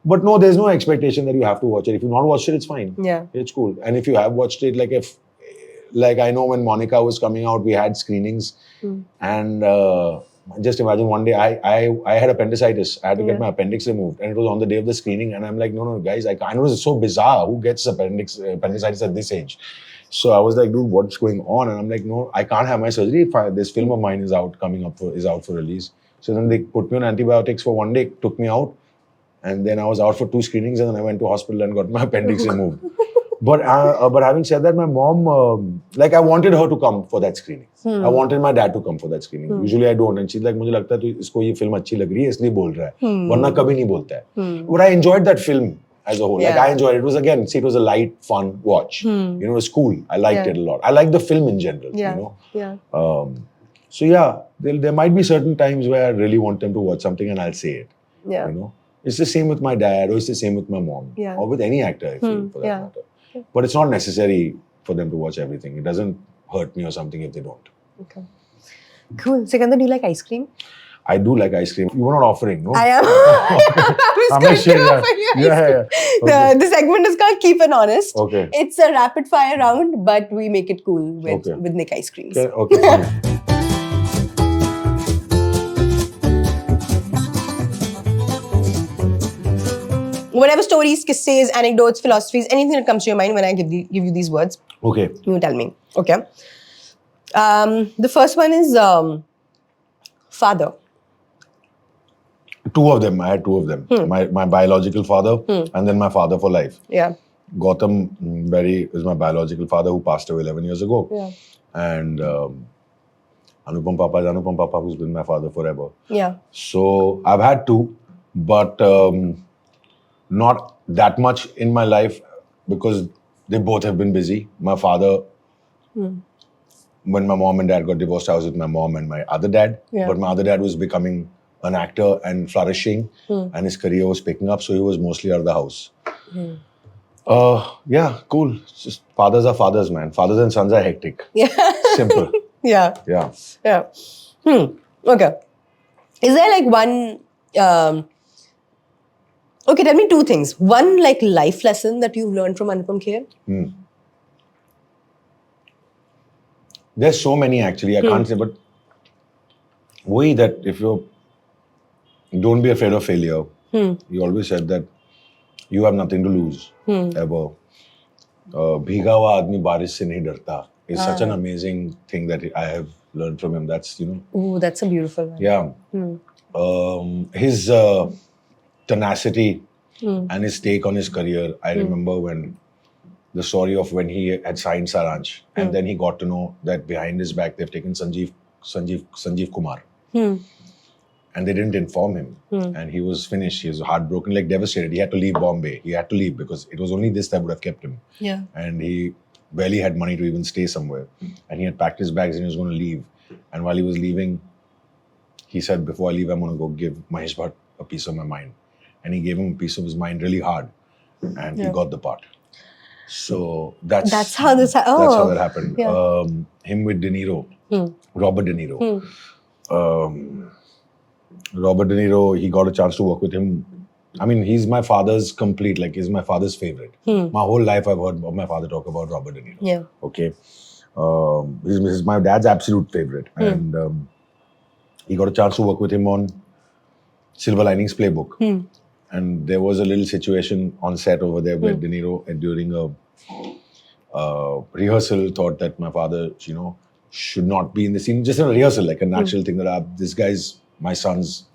But no, there's no expectation that you have to watch it. If you've not watched it, it's fine. Yeah. It's cool. And if you have watched it, like I know when Monica was coming out, we had screenings. And just imagine one day, I had appendicitis. I had to get my appendix removed. And it was on the day of the screening. And I'm like, no, guys, I can't. It was so bizarre. Who gets appendicitis at this age? So I was like, dude, what's going on? And I'm like, no, I can't have my surgery if this film of mine is out for release. So then they put me on antibiotics for one day, took me out. And then I was out for 2 screenings and then I went to hospital and got my appendix removed. But having said that, my mom, I wanted her to come for that screening. I wanted my dad to come for that screening. Usually I don't. And she's like, मुझे लगता है तो इसको ये film अच्छी लग रही है इसलिए बोल रहा है. वरना कभी नहीं बोलता है. But I enjoyed that film as a whole. Like I enjoyed it. It was a light, fun watch. You know, it was cool. I liked it a lot. I like the film in general. You know. Yeah. So yeah, there might be certain times where I really want them to watch something and I'll say it. Yeah. You know. It's the same with my dad, or it's the same with my mom, or with any actor, I feel, for that matter. But it's not necessary for them to watch everything. It doesn't hurt me or something if they don't. Okay. Cool. Sikandar, do you like ice cream? I do like ice cream. You were not offering, no? I am. I was going to offer you ice cream. Okay. The segment is called Keep It Honest. Okay. It's a rapid fire round, but we make it cool with Nick Ice Creams. Okay. Whatever stories, kisses, anecdotes, philosophies, anything that comes to your mind when I give you these words. Okay. You tell me. Okay. The first one is father. 2 of them. I had 2 of them. My biological father and then my father for life. Yeah. Gautam Berry is my biological father who passed away 11 years ago. Yeah. And Anupam Papa is Anupam Papa, who's been my father forever. Yeah. So I've had two, but not that much in my life because they both have been busy. My father, when my mom and dad got divorced, I was with my mom and my other dad. Yeah. But my other dad was becoming an actor and flourishing, and his career was picking up, so he was mostly out of the house. Yeah, cool. It's just fathers are fathers, man. Fathers and sons are hectic. Yeah. Simple. Yeah. Yeah. Yeah. Okay. Is there like one? Okay, tell me two things. One like life lesson that you've learned from Anupam Kher. There's so many actually. I can't say, but way that if you don't be afraid of failure. He always said that you have nothing to lose ever. Bhiga hua aadmi barish se nahi darta is such an amazing thing that I have learned from him. That's, you know. Oh, that's a beautiful one. Yeah. His tenacity and his take on his career. I remember when the story of when he had signed Saransh, and then he got to know that behind his back they've taken Sanjeev Kumar. And they didn't inform him. And he was finished. He was heartbroken, like devastated. He had to leave Bombay. He had to leave because it was only this that would have kept him. Yeah. And he barely had money to even stay somewhere. And he had packed his bags and he was going to leave. And while he was leaving, he said, before I leave, I'm going to go give Mahesh Bhatt a piece of my mind. And he gave him a piece of his mind really hard. And he got the part. So that's how this that's how that happened. Yeah. Him with De Niro, Robert De Niro. Robert De Niro, he got a chance to work with him. I mean, he's my father's complete, like, he's my father's favorite. My whole life I've heard my father talk about Robert De Niro. Yeah. Okay. He's my dad's absolute favorite. And he got a chance to work with him on Silver Linings Playbook. And there was a little situation on set over there where De Niro, during a rehearsal, thought that my father, you know, should not be in the scene. Just a rehearsal, like a natural thing that this guy's my son's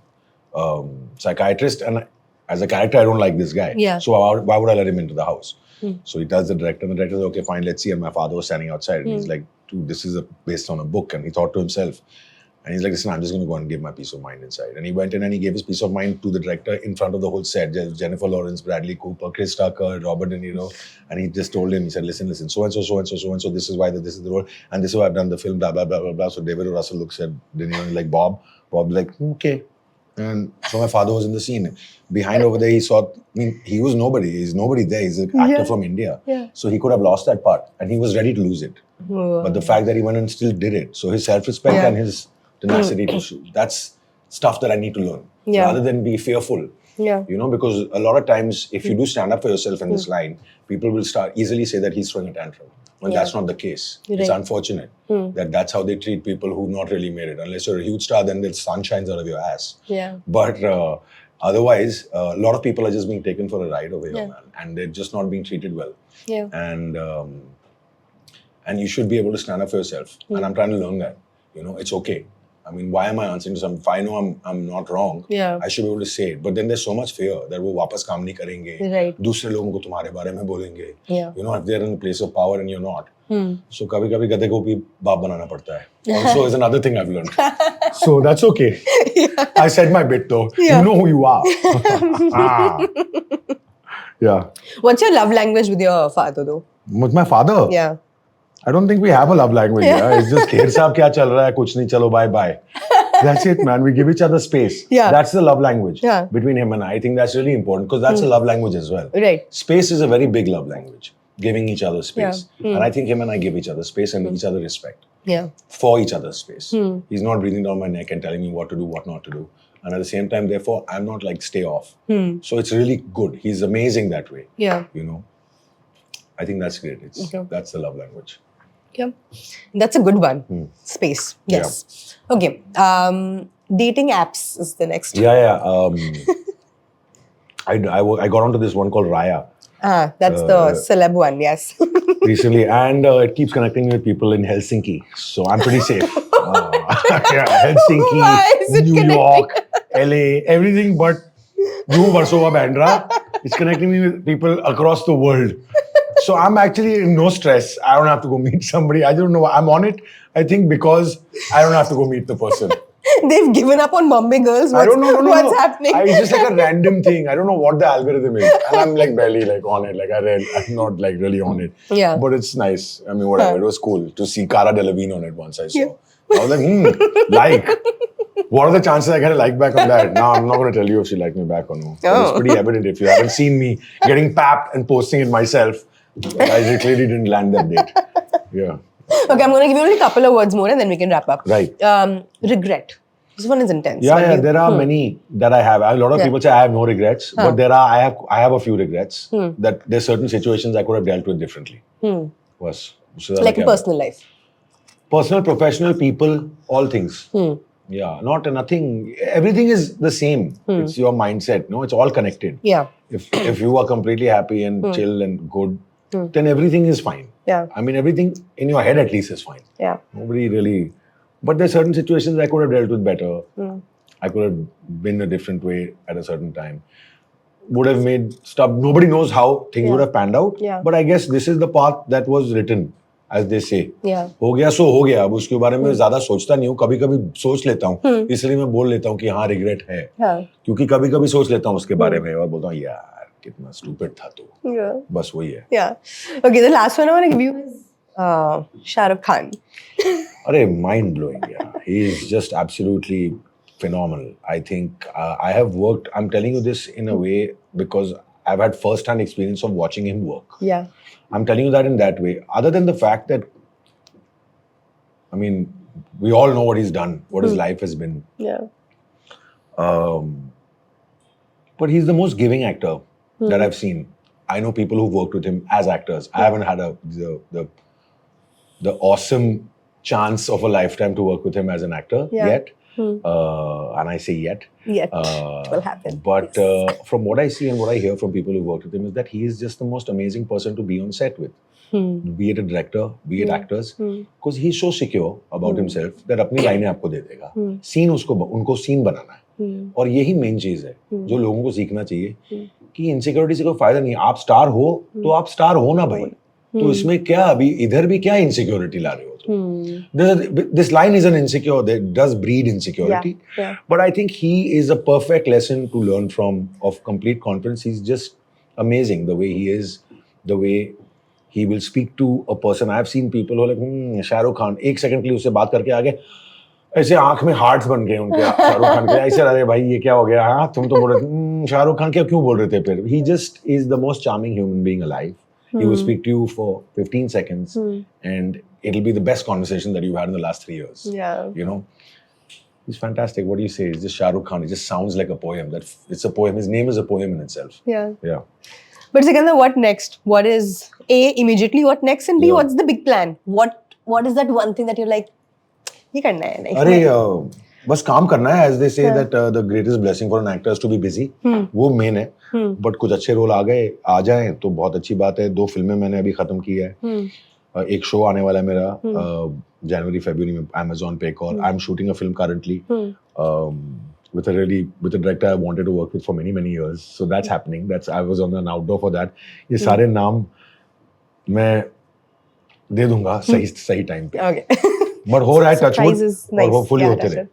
psychiatrist, and as a character, I don't like this guy. Yeah. So why would I let him into the house? So he tells the director, and the director says, okay, fine, let's see. And my father was standing outside, and he's like, dude, this is based on a book. And he thought to himself, and he's like, listen, I'm just going to go and give my peace of mind inside. And he went in and he gave his peace of mind to the director in front of the whole set. Jennifer Lawrence, Bradley Cooper, Chris Tucker, Robert De Niro. And he just told him, he said, listen, so-and-so, so-and-so, this is why this is the role. And this is why I've done the film, blah, blah, blah, blah, blah. So David O. Russell looks at De Niro and like, Bob's like, okay. And so my father was in the scene. Behind over there, he saw, I mean, he was nobody. He's nobody there. He's an actor from India. Yeah. So he could have lost that part. And he was ready to lose it. But the fact that he went and still did it. So his self-respect and his tenacity, that's stuff that I need to learn. Rather than be fearful. Yeah. You know, because a lot of times, if you do stand up for yourself in this line, people will easily say that he's throwing a tantrum. Well, that's not the case. Right. It's unfortunate that that's how they treat people who've not really made it. Unless you're a huge star, then the sun shines out of your ass. Yeah. But otherwise, a lot of people are just being taken for a ride over here, man. And they're just not being treated well. Yeah. And you should be able to stand up for yourself. And I'm trying to learn that. You know, it's okay. I mean, why am I answering to something? If I know I'm not wrong, I should be able to say it. But then there's so much fear that वो वापस काम नहीं करेंगे. Right. दूसरे लोगों को तुम्हारे बारे में बोलेंगे. Yeah. You know, if they're in a place of power and you're not. So कभी-कभी गधे को भी बाप बनाना पड़ता है. Also is another thing I've learned. So that's okay. I said my bit though. You know who you are. Yeah. What's your love language with your father though? With my father? Yeah. I don't think we have a love language. Yeah. It's just, kher saab kya chal raha hai, kuch nahi, chalo, bye bye. That's it, man. We give each other space. Yeah. That's the love language between him and I think that's really important because that's a love language as well. Right. Space is a very big love language. Giving each other space. And I think him and I give each other space and each other respect. Yeah. For each other's space. He's not breathing down my neck and telling me what to do, what not to do. And at the same time, therefore, I'm not like stay off. So it's really good. He's amazing that way. Yeah. You know, I think that's great. That's the love language. Yeah. That's a good one. Space. Yes. Yeah. Okay. Dating apps is the next. Yeah. I got onto this one called Raya. That's the celeb one, yes. Recently, and it keeps connecting me with people in Helsinki, so I'm pretty safe. Helsinki, New York, LA, everything but Warsaw, Bandra. It's connecting me with people across the world. So I'm actually in no stress. I don't have to go meet somebody. I don't know. I'm on it, I think, because I don't have to go meet the person. They've given up on Bombay girls. I don't know. What's happening? It's just like a random thing. I don't know what the algorithm is. And I'm like barely like on it. Like I'm not like really on it. Yeah. But it's nice. I mean, whatever. It was cool to see Cara Delevingne on it once I saw. I was like, like. What are the chances I get a like back on that? Now, I'm not going to tell you if she liked me back or no. But it's pretty evident if you haven't seen me getting papped and posting it myself. I clearly didn't land that date. Yeah. Okay, I'm going to give you only a couple of words more and then we can wrap up. Right. Regret. This one is intense. Yeah, there are many that I have. A lot of people say I have no regrets, but I have a few regrets that there's certain situations I could have dealt with differently. Like in personal life. Personal, professional, people, all things. Yeah, nothing. Everything is the same. It's your mindset. No, it's all connected. Yeah. If you are completely happy and chill and good, then everything is fine. Yeah. I mean, everything in your head at least is fine. Yeah. Nobody really. But there's certain situations I could have dealt with better. I could have been a different way at a certain time. Would have made stuff. Nobody knows how things would have panned out. Yeah. But I guess this is the path that was written. As they say, हो गया सो हो गया. अब उसके बारे में ज़्यादा सोचता नहीं हूँ. कभी-कभी सोच लेता हूँ. इसलिए मैं बोल लेता हूँ कि हाँ रिग्रेट है. क्योंकि कभी-कभी सोच लेता हूँ उसके बारे में और बोलता हूँ यार कितना स्टूपिड था तू. बस वही है. Yeah. Okay, the last one I want to give you is Shah Rukh Khan. अरे mind blowing. Yeah, he is just absolutely phenomenal. I think I have worked. I'm telling you this in a way because I've had first-hand experience of watching him work. Yeah. I'm telling you that in that way. Other than the fact that, I mean, we all know what he's done, what his life has been. Yeah. But he's the most giving actor that I've seen. I know people who've worked with him as actors. I haven't had the awesome chance of a lifetime to work with him as an actor yet. And I say yet. Yet. It will happen. But from what I see and what I hear from people who worked with him is that he is just the most amazing person to be on set with. Be it a director, be it actors. Because he's so secure about himself that अपनी लाइनें आपको दे देगा. Scene उनको scene बनाना है. और यही main चीज है जो लोगों को सीखना चाहिए कि इनसिक्योरिटी से कोई फायदा नहीं. आप स्टार हो तो आप स्टार हो ना भाई. तो इसमें क्या अभी इधर भी क्या इनसिक्योरिटी ला रहे हो? This line is an insecure, that does breed insecurity. Yeah. But I think he is a perfect lesson to learn from of complete confidence. He's just amazing the way he is, the way he will speak to a person. I've seen people who are like, Shah Rukh Khan, एक second के लिए उससे बात करके आगे ऐसे आंख में हार्ट्स बन गए उनके शाहरुख खान के. ऐसे अरे भाई ये क्या हो गया? हाँ तुम तो बोल रहे शाहरुख खान क्या क्यों बोल रहे थे फिर? He just is the most charming human being alive. He will speak to you for 15 seconds and it'll be the best conversation that you've had in the last 3 years. Yeah. You know, he's fantastic. What do you say? It's just Shah Rukh Khan. It just sounds like a poem. It's a poem. His name is a poem in itself. Yeah. Yeah. But Sikandar, what next? What is A, immediately what next, and B, what's the big plan? What is that one thing that you're like, ये करना है नहीं? अरे बस काम करना है. As they say that the greatest blessing for an actor is to be busy. वो मेन है. बट कुछ अच्छे रोल आ जाएं तो बहुत अच्छी बात है. 2 फिल्में मैंने अभी खत्म की है. एक शो आने वाला है मेरा जनवरी फरवरी में Amazon पे एक और. I'm shooting a film currently with a director I wanted to work with for many years. So that's happening. I was on an outdoor for that. ये सारे नाम मैं दे दूंगा सही टाइम पे. Okay. But हो रहा है टच वुड और होपफुली होते रहे.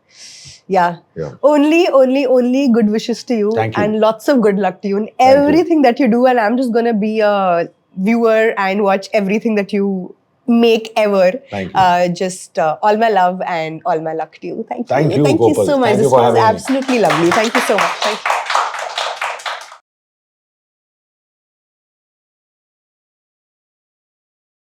Yeah. Only good wishes to you. Thank you. And lots of good luck to you in everything that you do. And I'm just going to be a viewer and watch everything that you make ever. Thank you. Just all my love and all my luck to you. Thank you. Thank you, Thank you Gopal. so much. Thank you This for was having me. absolutely lovely. Thank you so much. Thank you.